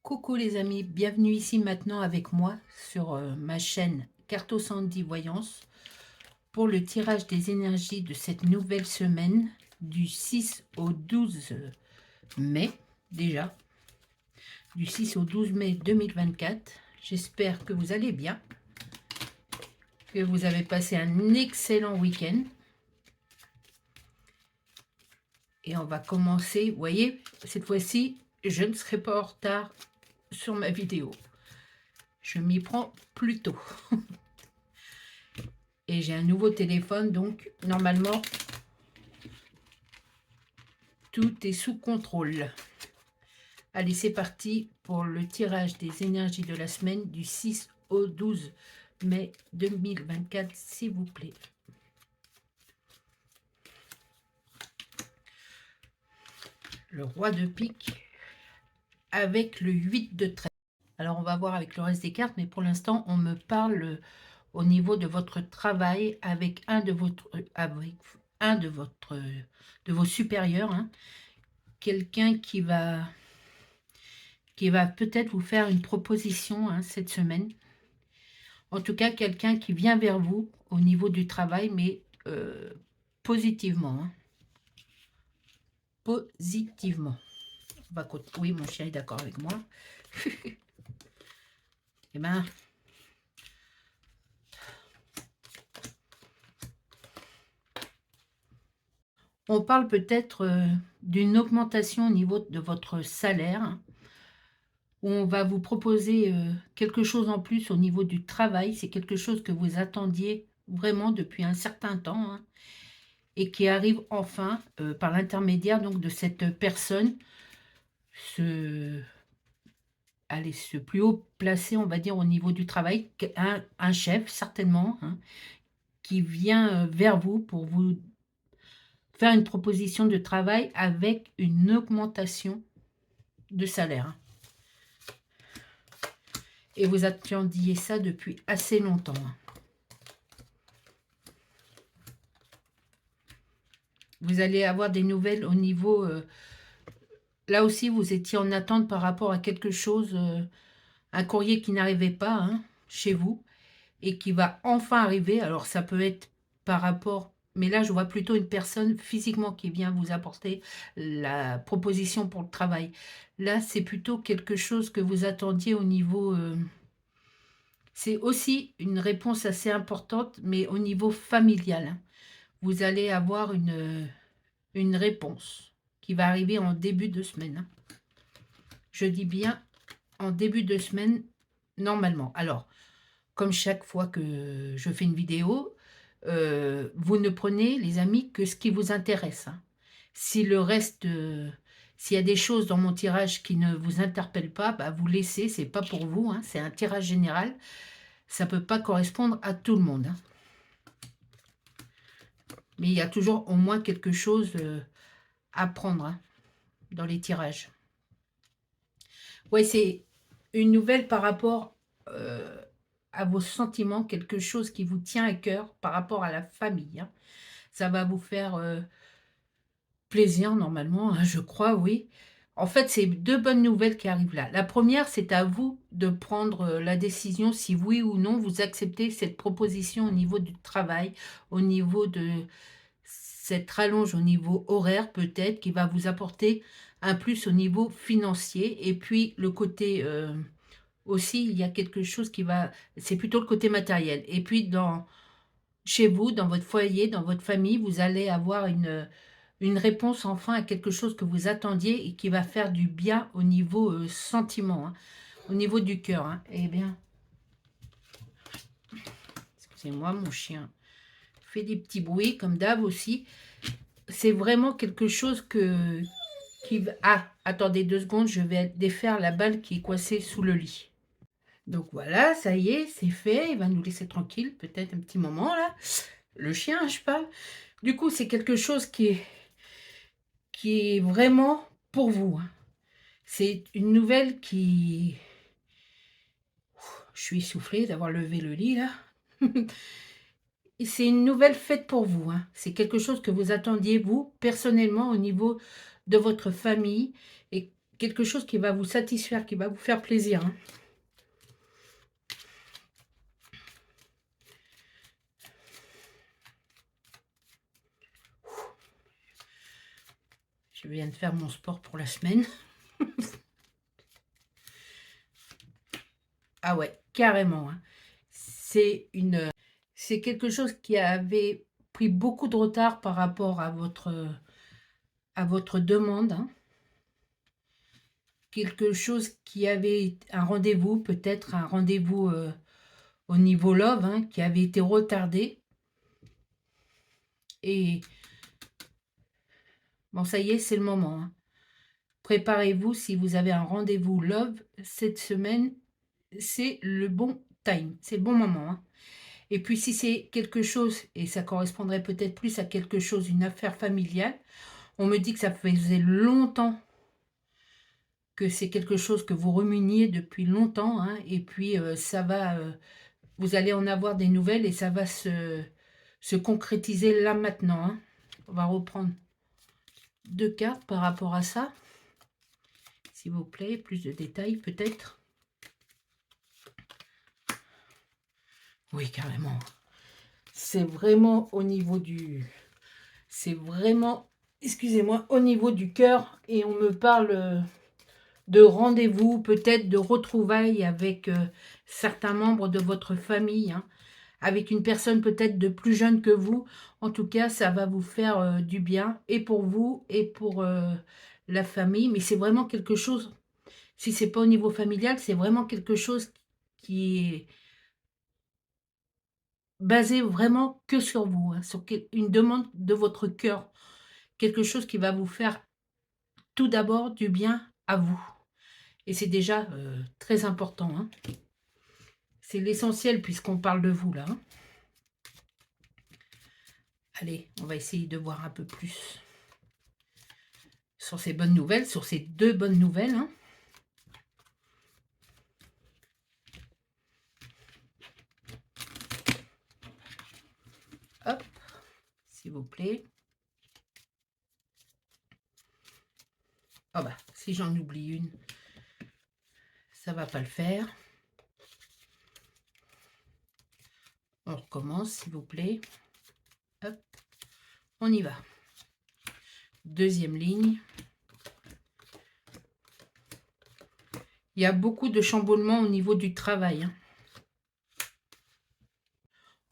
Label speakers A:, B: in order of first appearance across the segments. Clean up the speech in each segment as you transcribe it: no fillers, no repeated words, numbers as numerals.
A: Coucou les amis, bienvenue ici maintenant avec moi sur ma chaîne Carto Sandy Voyance pour le tirage des énergies de cette nouvelle semaine du 6 au 12 mai, déjà, du 6 au 12 mai 2024. J'espère que vous allez bien, que vous avez passé un excellent week-end. Et on va commencer, vous voyez, cette fois-ci, je ne serai pas en retard sur ma vidéo. Je m'y prends plus tôt. Et j'ai un nouveau téléphone, donc normalement, tout est sous contrôle. Allez, c'est parti pour le tirage des énergies de la semaine du 6 au 12 mai 2024, s'il vous plaît. Le roi de pique avec le 8 de trait. Alors, on va voir avec le reste des cartes, mais pour l'instant, on me parle au niveau de votre travail avec de vos supérieurs, hein. Quelqu'un qui va peut-être vous faire une proposition, hein, cette semaine. En tout cas, quelqu'un qui vient vers vous au niveau du travail, mais positivement, hein. Positivement. Oui, mon chien est d'accord avec moi. Eh bien, on parle peut-être d'une augmentation au niveau de votre salaire, hein, où on va vous proposer quelque chose en plus au niveau du travail. C'est quelque chose que vous attendiez vraiment depuis un certain temps, hein, et qui arrive enfin par l'intermédiaire donc de cette personne, ce plus haut placé, on va dire, au niveau du travail, un chef certainement, hein, qui vient vers vous pour vous faire une proposition de travail avec une augmentation de salaire, hein. Et vous attendiez ça depuis assez longtemps, hein. Vous allez avoir des nouvelles au niveau... là aussi, vous étiez en attente par rapport à quelque chose, un courrier qui n'arrivait pas, hein, chez vous, et qui va enfin arriver. Alors, ça peut être par rapport... Mais là, je vois plutôt une personne physiquement qui vient vous apporter la proposition pour le travail. Là, c'est plutôt quelque chose que vous attendiez au niveau... c'est aussi une réponse assez importante, mais au niveau familial, hein. Vous allez avoir une réponse qui va arriver en début de semaine, hein. Je dis bien en début de semaine, normalement. Alors, comme chaque fois que je fais une vidéo, vous ne prenez, les amis, que ce qui vous intéresse, hein. Si le reste, s'il y a des choses dans mon tirage qui ne vous interpellent pas, bah, vous laissez, c'est pas pour vous, hein, c'est un tirage général. Ça ne peut pas correspondre à tout le monde, hein. Mais il y a toujours au moins quelque chose à prendre, hein, dans les tirages. Oui, c'est une nouvelle par rapport à vos sentiments, quelque chose qui vous tient à cœur par rapport à la famille, hein. Ça va vous faire plaisir normalement, hein, je crois, oui. En fait, c'est deux bonnes nouvelles qui arrivent là. La première, c'est à vous de prendre la décision si oui ou non vous acceptez cette proposition au niveau du travail, au niveau de cette rallonge au niveau horaire peut-être, qui va vous apporter un plus au niveau financier. Et puis le côté... aussi, il y a quelque chose qui va... C'est plutôt le côté matériel. Et puis, chez vous, dans votre foyer, dans votre famille, vous allez avoir une réponse enfin à quelque chose que vous attendiez et qui va faire du bien au niveau sentiment, hein, au niveau du cœur, hein. Eh bien, excusez-moi, mon chien fait des petits bruits, comme d'hab aussi. C'est vraiment quelque chose Ah, attendez 2 secondes, je vais défaire la balle qui est coincée sous le lit. Donc voilà, ça y est, c'est fait. Il va nous laisser tranquille, peut-être un petit moment, là. Le chien, je parle. Du coup, c'est quelque chose qui est vraiment pour vous, hein. C'est une nouvelle qui... Je suis essoufflée d'avoir levé le lit, là. Et c'est une nouvelle faite pour vous, hein. C'est quelque chose que vous attendiez, vous, personnellement, au niveau de votre famille. Et quelque chose qui va vous satisfaire, qui va vous faire plaisir, hein. Je viens de faire mon sport pour la semaine. Ah ouais, carrément, hein. C'est quelque chose qui avait pris beaucoup de retard par rapport à votre demande, hein. Quelque chose qui avait un rendez-vous, peut-être un rendez-vous au niveau love, hein, qui avait été retardé. Et bon, ça y est, c'est le moment, hein. Préparez-vous, si vous avez un rendez-vous love cette semaine, c'est le bon time, c'est le bon moment, hein. Et puis si c'est quelque chose, et ça correspondrait peut-être plus à quelque chose, une affaire familiale, on me dit que ça faisait longtemps que c'est quelque chose que vous ruminiez depuis longtemps, hein, et puis vous allez en avoir des nouvelles et ça va se concrétiser là maintenant, hein. On va reprendre 2 cartes par rapport à ça, s'il vous plaît, plus de détails peut-être. Oui, carrément. C'est vraiment au niveau c'est vraiment, excusez-moi, au niveau du cœur, et on me parle de rendez-vous, peut-être de retrouvailles avec certains membres de votre famille, hein, avec une personne peut-être de plus jeune que vous. En tout cas, ça va vous faire du bien, et pour vous, et pour la famille. Mais c'est vraiment quelque chose, si c'est pas au niveau familial, c'est vraiment quelque chose qui est basé vraiment que sur vous, hein, sur une demande de votre cœur. Quelque chose qui va vous faire tout d'abord du bien à vous. Et c'est déjà très important, hein. C'est l'essentiel puisqu'on parle de vous là, hein. Allez, on va essayer de voir un peu plus sur ces bonnes nouvelles, sur ces 2 bonnes nouvelles, hein. Hop, s'il vous plaît. Ah bah, si j'en oublie une, ça va pas le faire. On recommence, s'il vous plaît. Hop, on y va. Deuxième ligne. Il y a beaucoup de chamboulements au niveau du travail, hein.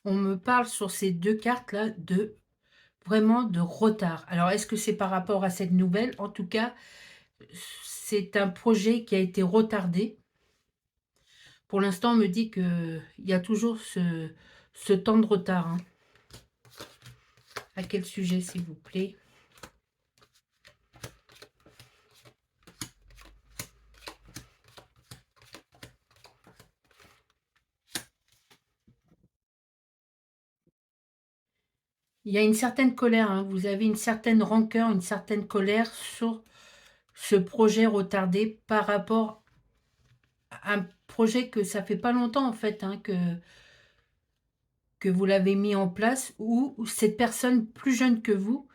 A: On me parle sur ces 2 cartes-là de vraiment de retard. Alors, est-ce que c'est par rapport à cette nouvelle? En tout cas, c'est un projet qui a été retardé. Pour l'instant, on me dit qu'il y a toujours ce temps de retard, hein. À quel sujet, s'il vous plaît? Il y a une certaine colère, hein. Vous avez une certaine rancœur, une certaine colère sur ce projet retardé par rapport à un projet que ça fait pas longtemps, en fait, hein, que vous l'avez mis en place, ou cette personne plus jeune que vous,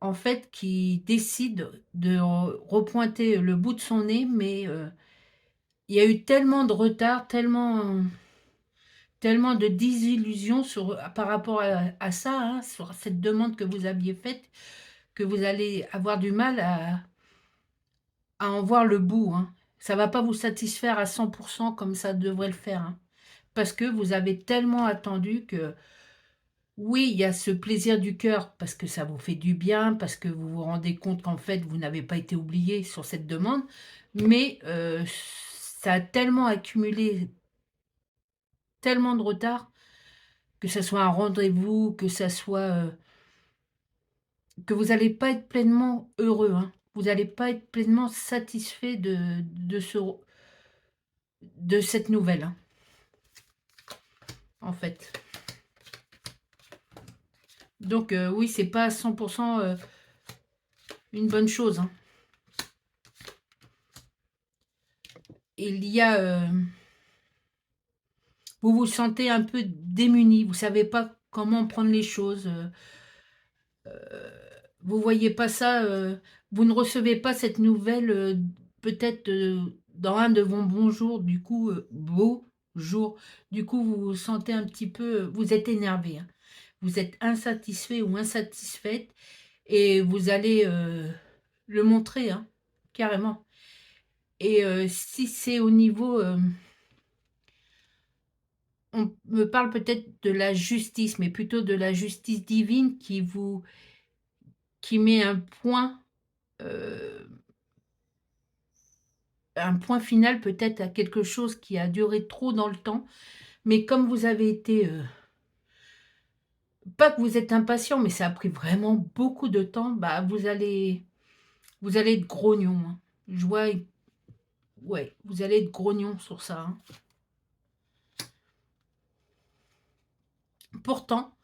A: en fait, qui décide de repointer le bout de son nez, mais il y a eu tellement de retard, tellement de désillusions par rapport à ça, hein, sur cette demande que vous aviez faite, que vous allez avoir du mal à en voir le bout, hein. Ça ne va pas vous satisfaire à 100% comme ça devrait le faire, hein, parce que vous avez tellement attendu que, oui, il y a ce plaisir du cœur, parce que ça vous fait du bien, parce que vous vous rendez compte qu'en fait, vous n'avez pas été oublié sur cette demande, mais ça a tellement accumulé, tellement de retard, que ça soit un rendez-vous, que ça soit, que vous allez pas être pleinement heureux, hein. Vous allez pas être pleinement satisfait de cette nouvelle, hein, en fait. Donc oui, c'est pas à 100% une bonne chose, hein. Il y a, vous vous sentez un peu démuni, vous savez pas comment prendre les choses, vous voyez pas ça, vous ne recevez pas cette nouvelle, peut-être, dans un de vos bons jours, du coup, beaux jours. Du coup, vous vous sentez un petit peu, vous êtes énervé, hein. Vous êtes insatisfait ou insatisfaite et vous allez, le montrer, hein, carrément. Et si c'est au niveau, on me parle peut-être de la justice, mais plutôt de la justice divine qui met heu, un point final peut-être à quelque chose qui a duré trop dans le temps. Mais comme vous avez été, pas que vous êtes impatient, mais ça a pris vraiment beaucoup de temps, bah, vous allez être grognon, hein. Je vois, ouais, vous allez être grognon sur ça, hein. Pourtant,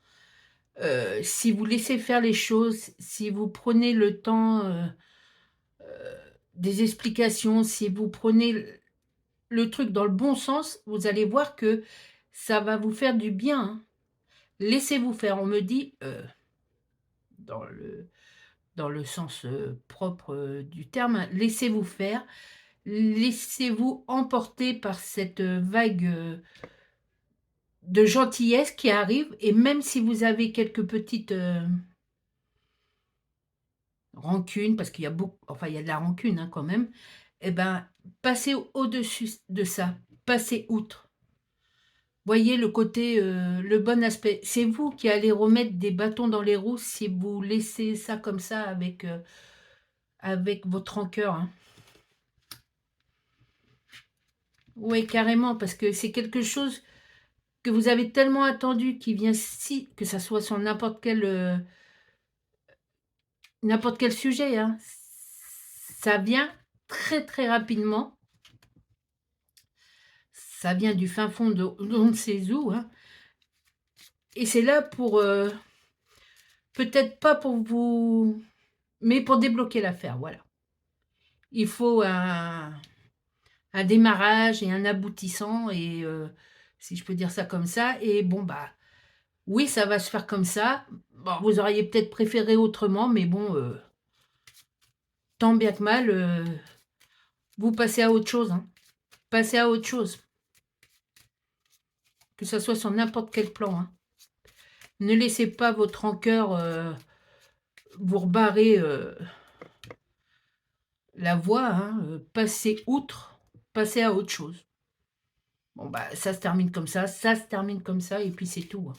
A: si vous laissez faire les choses, si vous prenez le temps, des explications, si vous prenez le truc dans le bon sens, vous allez voir que ça va vous faire du bien, hein. Laissez-vous faire. On me dit, dans le dans le sens, propre, du terme, hein, laissez-vous faire, laissez-vous emporter par cette, vague, de gentillesse qui arrive et même si vous avez quelques petites, rancunes, parce qu'il y a beaucoup, enfin, il y a de la rancune, hein, quand même, et ben, passez au-dessus de ça, passez outre. Voyez le côté, le bon aspect. C'est vous qui allez remettre des bâtons dans les roues si vous laissez ça comme ça avec votre rancœur, hein. Oui, carrément, parce que c'est quelque chose que vous avez tellement attendu qui vient, si que ça soit sur n'importe quel sujet, hein. Ça vient très, très rapidement, ça vient du fin fond de on ne sait où, hein, et c'est là pour, peut-être pas pour vous, mais pour débloquer l'affaire, voilà. Il faut un démarrage et un aboutissant et si je peux dire ça comme ça et bon, bah, oui, ça va se faire comme ça. Bon, vous auriez peut-être préféré autrement, mais bon, tant bien que mal, vous passez à autre chose, hein. Passez à autre chose, que ça soit sur n'importe quel plan, hein. Ne laissez pas votre rancœur, vous rebarrer, la voie, hein, passez outre, passez à autre chose. Bon, bah, ça se termine comme ça se termine comme ça et puis c'est tout, hein.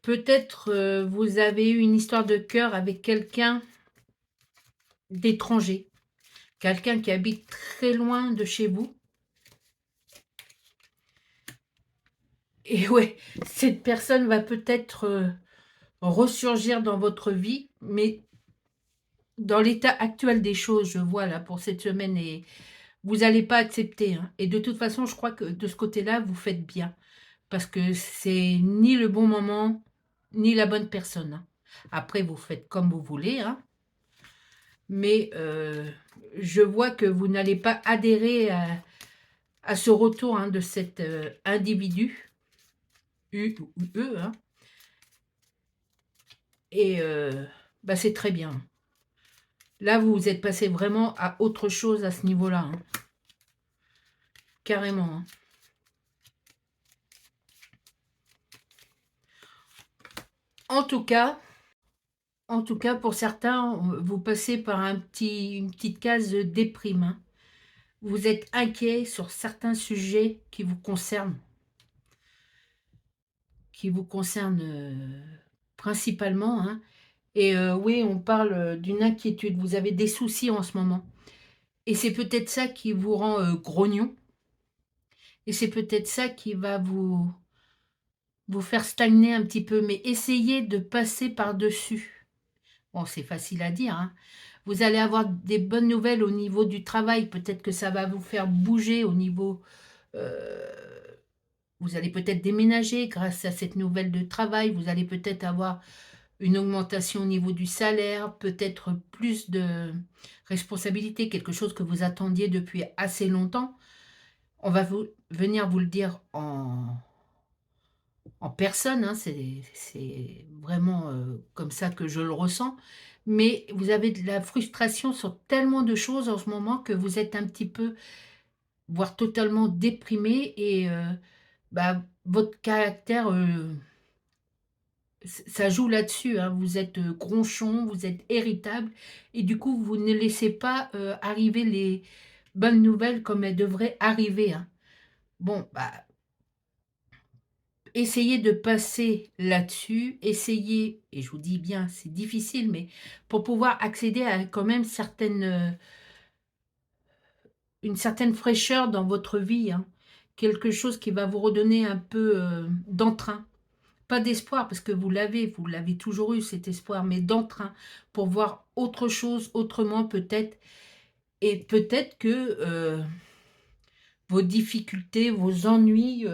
A: Peut-être, vous avez eu une histoire de cœur avec quelqu'un d'étranger, quelqu'un qui habite très loin de chez vous et ouais, cette personne va peut-être, ressurgir dans votre vie, mais dans l'état actuel des choses, je vois là pour cette semaine et vous n'allez pas accepter, hein, et de toute façon, je crois que de ce côté-là, vous faites bien parce que c'est ni le bon moment, ni la bonne personne, hein. Après, vous faites comme vous voulez, hein, mais je vois que vous n'allez pas adhérer à ce retour, hein, de cet, individu, U ou E, hein, et bah, c'est très bien. Là, vous vous êtes passé vraiment à autre chose à ce niveau-là, hein, carrément, hein. En tout cas en tout cas, pour certains, vous passez par une petite case de déprime, hein. Vous êtes inquiet sur certains sujets qui vous concernent, principalement, hein, et oui, on parle, d'une inquiétude. Vous avez des soucis en ce moment et c'est peut-être ça qui vous rend, grognon et c'est peut-être ça qui va vous faire stagner un petit peu, mais essayez de passer par-dessus. Bon, c'est facile à dire, hein. Vous allez avoir des bonnes nouvelles au niveau du travail. Peut-être que ça va vous faire bouger au niveau, heu, vous allez peut-être déménager grâce à cette nouvelle de travail. Vous allez peut-être avoir une augmentation au niveau du salaire, peut-être plus de responsabilités, quelque chose que vous attendiez depuis assez longtemps. On va venir vous le dire en personne, hein, c'est vraiment, comme ça que je le ressens. Mais vous avez de la frustration sur tellement de choses en ce moment que vous êtes un petit peu, voire totalement déprimé et bah, votre caractère, ça joue là-dessus, hein. Vous êtes, gronchon, vous êtes irritable et du coup, vous ne laissez pas, arriver les bonnes nouvelles comme elles devraient arriver, hein. Bon, bah, essayez de passer là-dessus, essayez et je vous dis bien, c'est difficile, mais pour pouvoir accéder à quand même une certaine fraîcheur dans votre vie, hein. Quelque chose qui va vous redonner un peu, d'entrain. Pas d'espoir parce que vous l'avez toujours eu cet espoir, mais d'entrain pour voir autre chose autrement peut-être et peut-être que, vos difficultés, vos ennuis,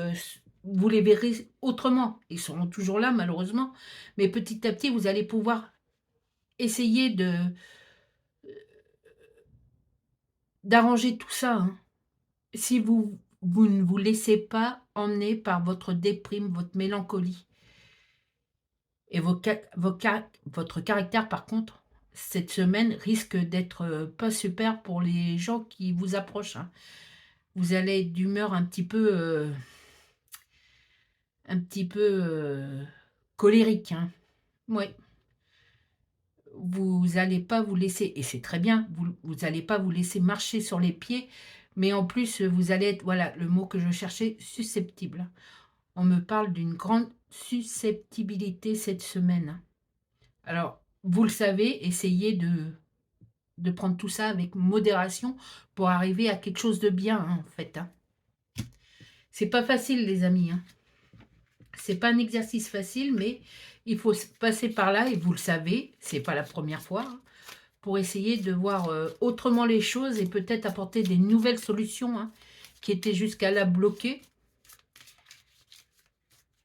A: vous les verrez autrement. Ils seront toujours là malheureusement, mais petit à petit, vous allez pouvoir essayer de d'arranger tout ça, hein. Si vous ne vous laissez pas emmener par votre déprime, votre mélancolie et votre caractère par contre, cette semaine risque d'être, pas super pour les gens qui vous approchent, hein. Vous allez être d'humeur un petit peu, colérique, hein. Ouais, vous allez pas vous laisser et c'est très bien, vous allez pas vous laisser marcher sur les pieds, mais en plus, vous allez être, voilà, le mot que je cherchais, susceptible. On me parle d'une grande susceptibilité cette semaine. Alors, vous le savez, essayez de prendre tout ça avec modération pour arriver à quelque chose de bien, hein, en fait, hein. C'est pas facile les amis, hein. C'est pas un exercice facile, mais il faut passer par là et vous le savez, c'est pas la première fois, hein, pour essayer de voir, autrement les choses et peut-être apporter des nouvelles solutions, hein, qui étaient jusqu'à là bloquées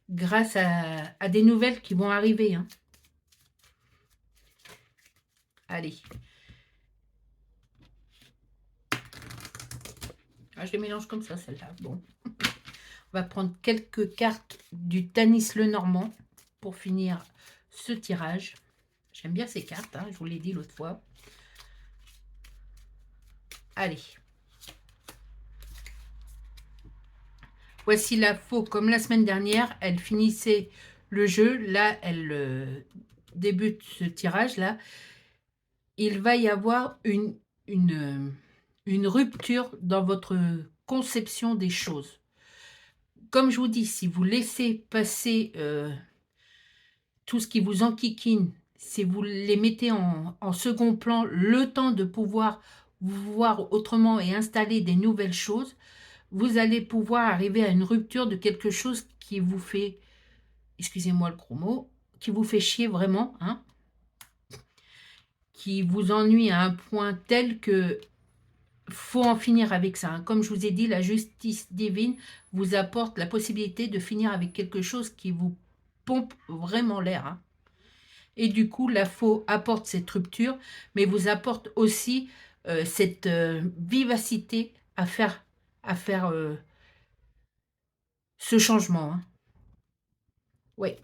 A: grâce à des nouvelles qui vont arriver, hein. Allez. Ah, je les mélange comme ça, celle-là. Bon. On va prendre quelques cartes du Tanis Lenormand pour finir ce tirage. J'aime bien ces cartes, hein, je vous l'ai dit l'autre fois. Allez. Voici la faux. Comme la semaine dernière, elle finissait le jeu. Là, elle débute ce tirage-là. Il va y avoir une rupture dans votre conception des choses. Comme je vous dis, si vous laissez passer tout ce qui vous enquiquine, si vous les mettez en second plan, le temps de pouvoir vous voir autrement et installer des nouvelles choses, vous allez pouvoir arriver à une rupture de quelque chose qui vous fait, excusez-moi le gros mot, qui vous fait chier vraiment, hein, qui vous ennuie à un point tel que faut en finir avec ça, hein. Comme je vous ai dit, la justice divine vous apporte la possibilité de finir avec quelque chose qui vous pompe vraiment l'air, hein. Et du coup, la faux apporte cette rupture, mais vous apporte aussi cette vivacité à faire ce changement, hein. Oui,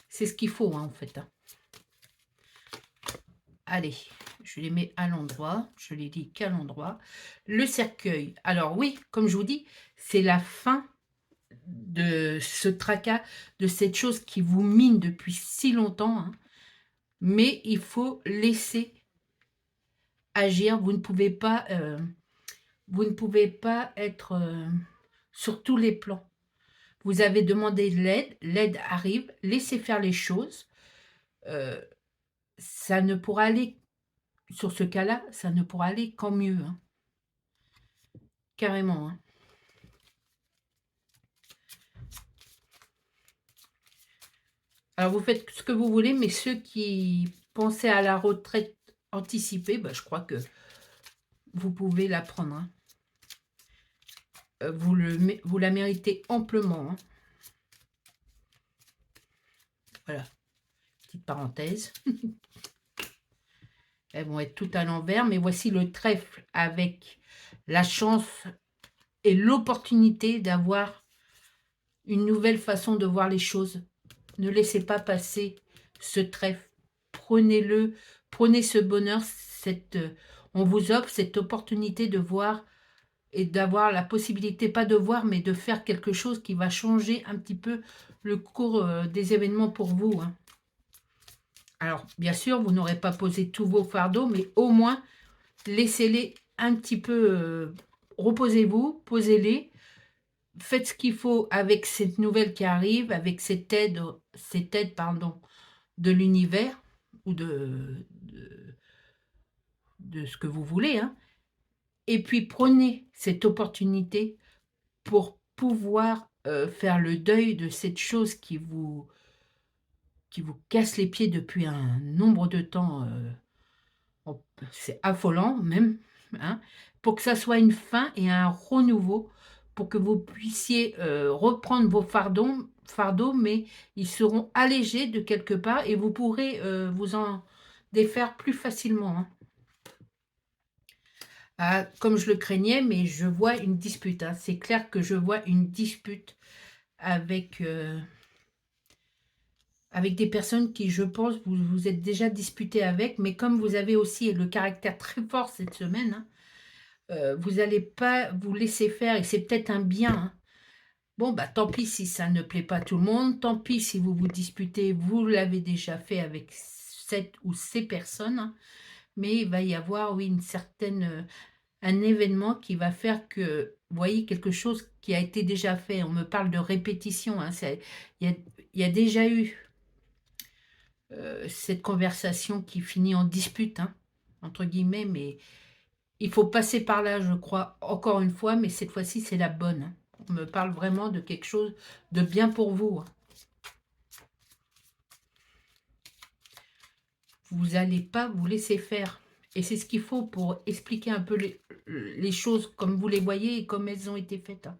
A: c'est ce qu'il faut, hein, en fait, hein. Allez, je les mets à l'endroit. Je les dis qu'à l'endroit. Le cercueil. Alors oui, comme je vous dis, c'est la fin de ce tracas, de cette chose qui vous mine depuis si longtemps, hein. Mais il faut laisser agir. Vous ne pouvez pas être sur tous les plans. Vous avez demandé de l'aide, l'aide arrive, laissez faire les choses. Euh, Ça ne pourra aller, sur ce cas-là, ça ne pourra aller qu'en mieux, hein. Carrément, hein. Alors vous faites ce que vous voulez, mais ceux qui pensaient à la retraite anticipée, bah, je crois que vous pouvez la prendre, hein. Vous la méritez amplement, hein. Voilà, petite parenthèse. Elles vont être toutes à l'envers, mais voici le trèfle avec la chance et l'opportunité d'avoir une nouvelle façon de voir les choses. Ne laissez pas passer ce trèfle. Prenez-le, prenez ce bonheur, on vous offre cette opportunité de voir et d'avoir la possibilité, pas de voir, mais de faire quelque chose qui va changer un petit peu le cours des événements pour vous, hein. Alors, bien sûr, vous n'aurez pas posé tous vos fardeaux, mais au moins, laissez-les un petit peu, reposez-vous, posez-les, faites ce qu'il faut avec cette nouvelle qui arrive, avec cette aide, pardon, de l'univers ou de ce que vous voulez, hein. Et puis, prenez cette opportunité pour pouvoir faire le deuil de cette chose qui vous casse les pieds depuis un nombre de temps, c'est affolant même, hein, pour que ça soit une fin et un renouveau, pour que vous puissiez reprendre vos fardeaux, mais ils seront allégés de quelque part et vous pourrez vous en défaire plus facilement, hein. Ah, comme je le craignais, mais je vois une dispute, hein. C'est clair que je vois une dispute avec, avec des personnes qui, je pense, vous vous êtes déjà disputé avec, mais comme vous avez aussi le caractère très fort cette semaine, hein, vous n'allez pas vous laisser faire et c'est peut-être un bien, hein. Bon, bah, tant pis si ça ne plaît pas à tout le monde, tant pis si vous vous disputez, vous l'avez déjà fait avec cette ou ces personnes, hein, mais il va y avoir, oui, une certaine, un événement qui va faire que, vous voyez, quelque chose qui a été déjà fait. On me parle de répétition, hein, il y a, il y a déjà eu cette conversation qui finit en dispute, hein, entre guillemets, mais il faut passer par là, je crois, encore une fois, mais cette fois-ci, c'est la bonne, hein. On me parle vraiment de quelque chose de bien pour vous, hein. Vous n'allez pas vous laisser faire. Et c'est ce qu'il faut pour expliquer un peu les choses comme vous les voyez et comme elles ont été faites, hein.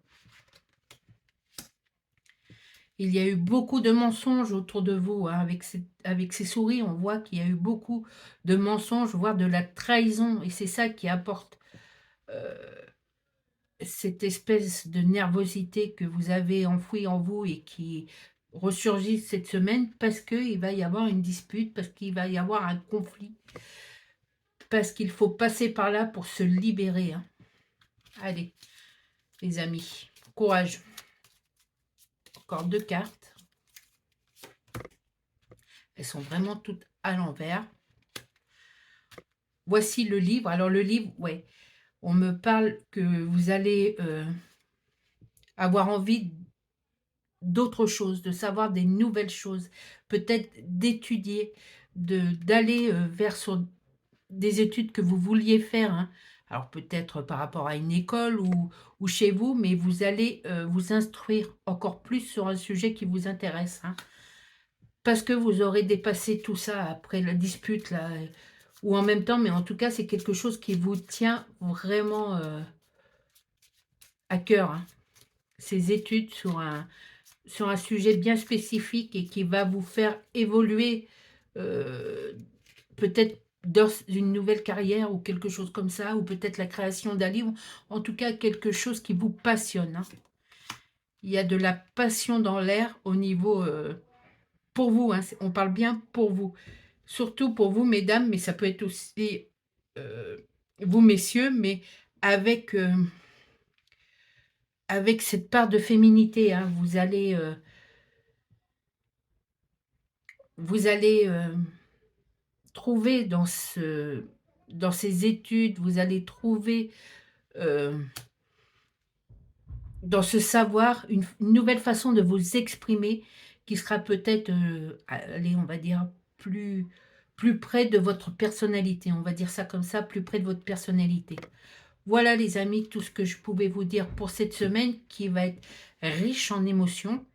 A: Il y a eu beaucoup de mensonges autour de vous, hein, avec ces souris, on voit qu'il y a eu beaucoup de mensonges, voire de la trahison. Et c'est ça qui apporte cette espèce de nervosité que vous avez enfouie en vous et qui ressurgit cette semaine parce qu'il va y avoir une dispute, parce qu'il va y avoir un conflit, parce qu'il faut passer par là pour se libérer, hein. Allez, les amis, courage. Encore 2 cartes. Elles sont vraiment toutes à l'envers. Voici le livre. Alors le livre, ouais, on me parle que vous allez avoir envie d'autres choses, de savoir des nouvelles choses, peut-être d'étudier, d'aller vers sur des études que vous vouliez faire, hein. Alors peut-être par rapport à une école ou chez vous, mais vous allez vous instruire encore plus sur un sujet qui vous intéresse, hein. Parce que vous aurez dépassé tout ça après la dispute là, ou en même temps, mais en tout cas, c'est quelque chose qui vous tient vraiment à cœur, hein. Ces études sur un sujet bien spécifique et qui va vous faire évoluer, heu, peut-être dans une nouvelle carrière ou quelque chose comme ça, ou peut-être la création d'un livre. En tout cas, quelque chose qui vous passionne, hein. Il y a de la passion dans l'air au niveau, pour vous, hein, on parle bien pour vous. Surtout pour vous, mesdames, mais ça peut être aussi, vous, messieurs, mais avec, avec cette part de féminité, hein. Vous allez, trouver dans ces études, vous allez trouver, heu, dans ce savoir une nouvelle façon de vous exprimer qui sera peut-être, allez, on va dire plus près de votre personnalité. On va dire ça comme ça, plus près de votre personnalité. Voilà les amis, tout ce que je pouvais vous dire pour cette semaine qui va être riche en émotions.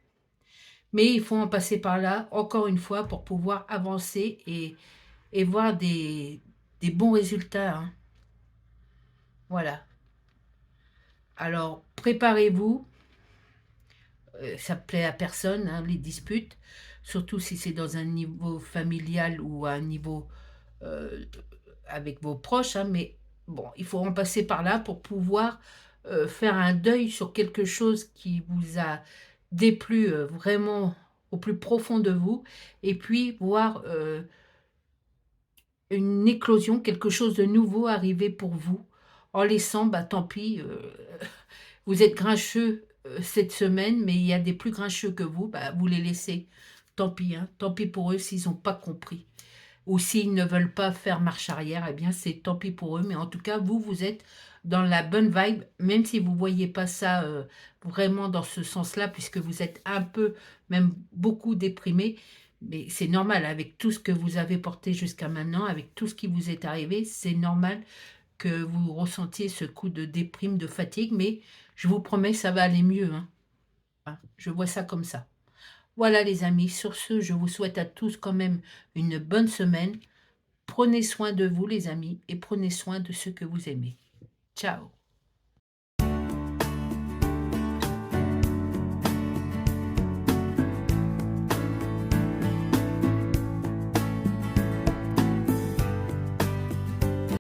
A: Mais il faut en passer par là, encore une fois, pour pouvoir avancer et voir des bons résultats, hein. Voilà. Alors, préparez-vous. Ça plaît à personne, hein, les disputes, surtout si c'est dans un niveau familial ou à un niveau, heu, avec vos proches, hein, mais bon, il faut en passer par là pour pouvoir, faire un deuil sur quelque chose qui vous a déplu, vraiment au plus profond de vous et puis voir, une éclosion, quelque chose de nouveau arriver pour vous, en laissant, bah, tant pis, vous êtes grincheux, cette semaine, mais il y a des plus grincheux que vous, bah, vous les laissez. Tant pis, hein, tant pis pour eux s'ils ont pas compris. Ou s'ils ne veulent pas faire marche arrière, eh bien, c'est tant pis pour eux, mais en tout cas, vous, vous êtes dans la bonne vibe, même si vous voyez pas ça, vraiment dans ce sens-là, puisque vous êtes un peu, même beaucoup déprimé. Mais c'est normal avec tout ce que vous avez porté jusqu'à maintenant, avec tout ce qui vous est arrivé, c'est normal que vous ressentiez ce coup de déprime, de fatigue, mais je vous promets, ça va aller mieux, hein. Hein, je vois ça comme ça. Voilà les amis, sur ce, je vous souhaite à tous quand même une bonne semaine. Prenez soin de vous les amis et prenez soin de ceux que vous aimez. Ciao.